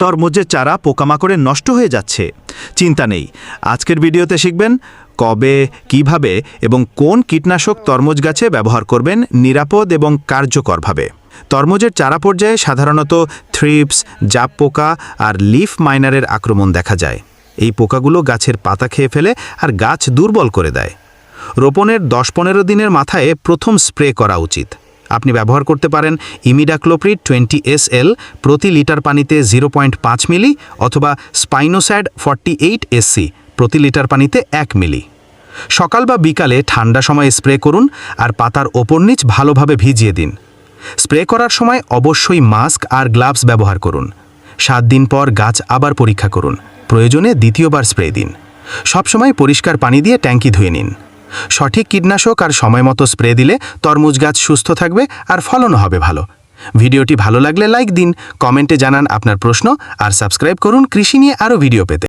তরমুজের চারা পোকামাকড়ে নষ্ট হয়ে যাচ্ছে। চিন্তা নেই, আজকের ভিডিওতে শিখবেন কবে, কিভাবে এবং কোন কীটনাশক তরমুজ গাছে ব্যবহার করবেন নিরাপদ এবং কার্যকরভাবে। তরমুজের চারা পর্যায়ে সাধারণত থ্রিপস, জাপ পোকা আর লিফ মাইনারের আক্রমণ দেখা যায়। এই পোকাগুলো গাছের পাতা খেয়ে ফেলে আর গাছ দুর্বল করে দেয়। রোপণের 10-15 দিনের মাথায় প্রথম স্প্রে করা উচিত। আপনি ব্যবহার করতে পারেন ইমিডাক্লোপ্রিড 20 SL প্রতি লিটার পানিতে 0.5 মিলি অথবা স্পাইনোস্যাড 48 SC প্রতি লিটার পানিতে 1 মিলি। সকাল বা বিকালে ঠান্ডা সময়ে স্প্রে করুন আর পাতার ওপর নিচ ভালোভাবে ভিজিয়ে দিন। স্প্রে করার সময় অবশ্যই মাস্ক আর গ্লাভস ব্যবহার করুন। 7 দিন পর গাছ আবার পরীক্ষা করুন, প্রয়োজনে দ্বিতীয়বার স্প্রে দিন। সবসময় পরিষ্কার পানি দিয়ে ট্যাঙ্কি ধুয়ে নিন। সঠিক কীটনাশক আর সময়মতো স্প্রে দিলে তরমুজ গাছ সুস্থ থাকবে আর ফলনও হবে ভালো। ভিডিওটি ভালো লাগলে লাইক দিন, কমেন্টে জানান আপনার প্রশ্ন আর সাবস্ক্রাইব করুন কৃষি নিয়ে আরও ভিডিও পেতে।